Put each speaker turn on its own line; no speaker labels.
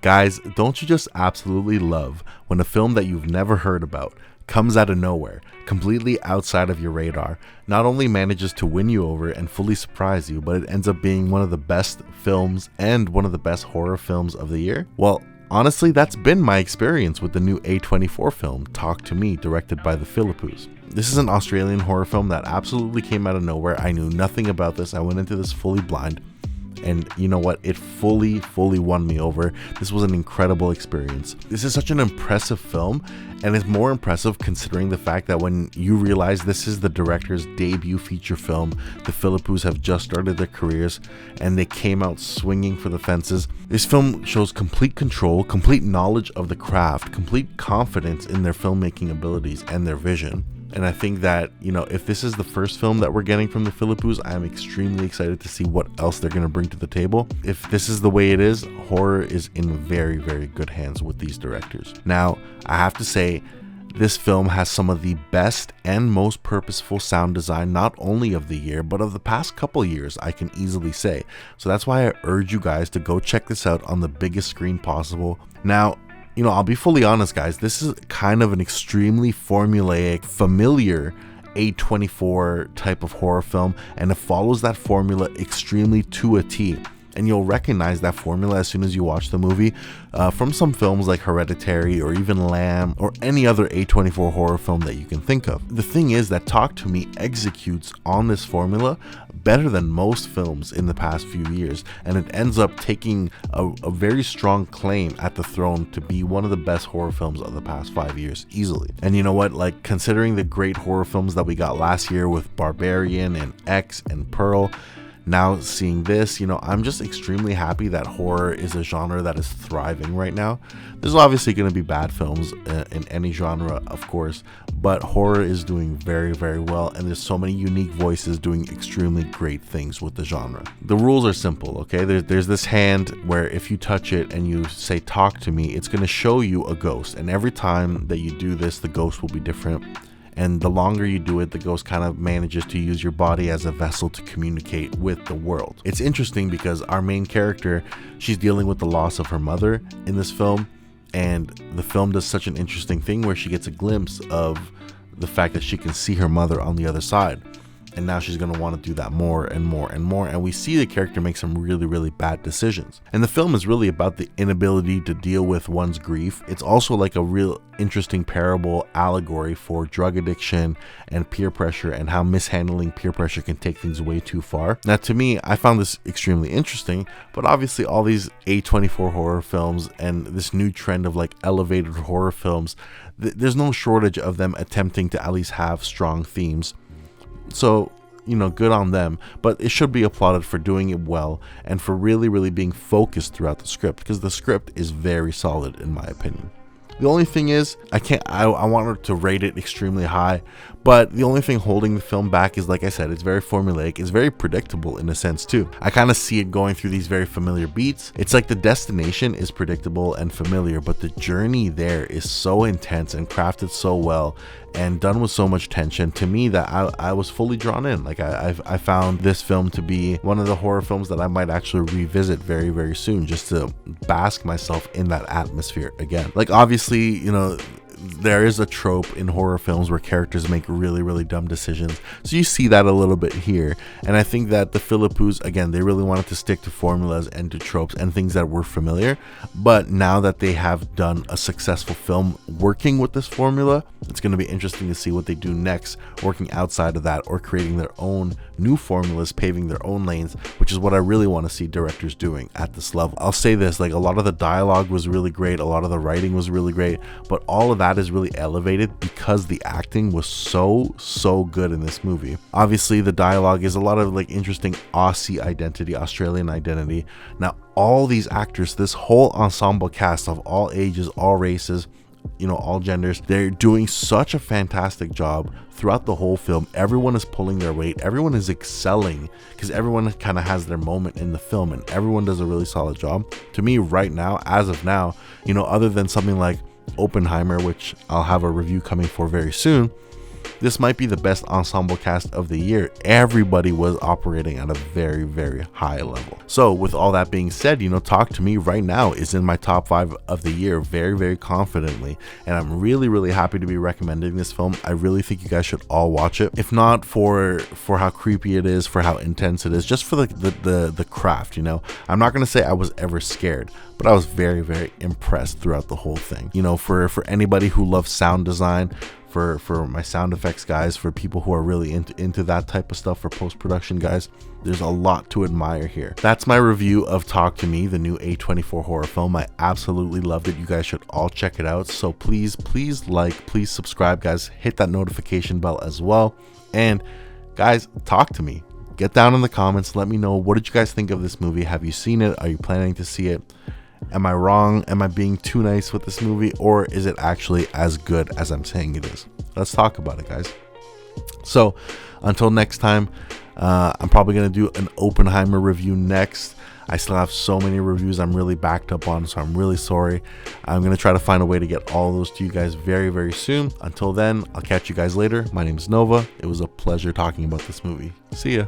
Guys, don't you just absolutely love when a film that you've never heard about comes out of nowhere, completely outside of your radar, not only manages to win you over and fully surprise you, but it ends up being one of the best films and one of the best horror films of the year? Well, honestly, that's been my experience with the new A24 film, Talk to Me, directed by the Phillipous. This is an Australian horror film that absolutely came out of nowhere. I knew nothing about this. I went into this fully blind. And you know what? It fully won me over. This was an incredible experience. This is such an impressive film, and it's more impressive considering the fact that when you realize this is the director's debut feature film, the Philippines have just started their careers, and they came out swinging for the fences. This film shows complete control, complete knowledge of the craft, complete confidence in their filmmaking abilities and their vision. And I think that, if this is the first film that we're getting from the Philippines, I'm extremely excited to see what else they're going to bring to the table. If this is the way it is, horror is in very, very good hands with these directors. Now, I have to say, this film has some of the best and most purposeful sound design, not only of the year, but of the past couple years, I can easily say. So that's why I urge you guys to go check this out on the biggest screen possible. Now, I'll be fully honest, guys, this is kind of an extremely formulaic, familiar A24 type of horror film, and it follows that formula extremely to a T. And you'll recognize that formula as soon as you watch the movie from some films like Hereditary or even Lamb or any other A24 horror film that you can think of. The thing is that Talk to Me executes on this formula better than most films in the past few years, and it ends up taking a very strong claim at the throne to be one of the best horror films of the past 5 years easily. And you know what, like, considering the great horror films that we got last year with Barbarian and X and Pearl, now seeing this, I'm just extremely happy that horror is a genre that is thriving right now. There's obviously going to be bad films in any genre, of course, but horror is doing very, very well, and there's so many unique voices doing extremely great things with the genre. The rules are simple, okay? There's this hand where if you touch it and you say talk to me, it's going to show you a ghost, and every time that you do this, the ghost will be different. And the longer you do it, the ghost kind of manages to use your body as a vessel to communicate with the world. It's interesting because our main character, she's dealing with the loss of her mother in this film, and the film does such an interesting thing where she gets a glimpse of the fact that she can see her mother on the other side. And now she's going to want to do that more and more and more. And we see the character make some really, really bad decisions. And the film is really about the inability to deal with one's grief. It's also like a real interesting parable allegory for drug addiction and peer pressure, and how mishandling peer pressure can take things way too far. Now, to me, I found this extremely interesting, but obviously all these A24 horror films and this new trend of like elevated horror films, there's no shortage of them attempting to at least have strong themes. So, good on them, but it should be applauded for doing it well and for really, really being focused throughout the script, because the script is very solid in my opinion. The only thing is, I wanted to rate it extremely high, but the only thing holding the film back is, like I said, it's very formulaic. It's very predictable in a sense too. I kind of see it going through these very familiar beats. It's like the destination is predictable and familiar, but the journey there is so intense and crafted so well and done with so much tension to me that I was fully drawn in. Like I found this film to be one of the horror films that I might actually revisit very, very soon, just to bask myself in that atmosphere again. Like, obviously, there is a trope in horror films where characters make really, really dumb decisions. So you see that a little bit here. And I think that the Philippines, again, they really wanted to stick to formulas and to tropes and things that were familiar. But now that they have done a successful film working with this formula, it's going to be interesting to see what they do next, working outside of that or creating their own new formulas, paving their own lanes, which is what I really want to see directors doing at this level. I'll say this, like, a lot of the dialogue was really great. A lot of the writing was really great, but all of that is really elevated because the acting was so good in this movie. Obviously, the dialogue is a lot of like interesting Aussie identity, Australian identity. Now, all these actors, this whole ensemble cast of all ages, all races, all genders, they're doing such a fantastic job throughout the whole film. Everyone is pulling their weight. Everyone is excelling because everyone kind of has their moment in the film, and everyone does a really solid job. To me, right now, as of now, other than something like Oppenheimer, which I'll have a review coming for very soon, this might be the best ensemble cast of the year. Everybody was operating at a very, very high level. So with all that being said, Talk to Me right now is in my top 5 of the year very, very confidently, and I'm really, really happy to be recommending this film. I really think you guys should all watch it, if not for how creepy it is, for how intense it is, just for the craft. I'm not gonna say I was ever scared, but I was very, very impressed throughout the whole thing. For anybody who loves sound design, for my sound effects guys, for people who are really into that type of stuff, for post-production guys, there's a lot to admire here. That's my review of Talk to Me, the new A24 horror film. I absolutely loved it. You guys should all check it out. So please like, please subscribe, guys. Hit that notification bell as well. And guys, talk to me. Get down in the comments. Let me know, what did you guys think of this movie? Have you seen it? Are you planning to see it? Am I wrong? Am I being too nice with this movie? Or is it actually as good as I'm saying it is? Let's talk about it, guys. So until next time, I'm probably going to do an Oppenheimer review next. I still have so many reviews I'm really backed up on, so I'm really sorry. I'm going to try to find a way to get all those to you guys very, very soon. Until then, I'll catch you guys later. My name is Nova. It was a pleasure talking about this movie. See ya.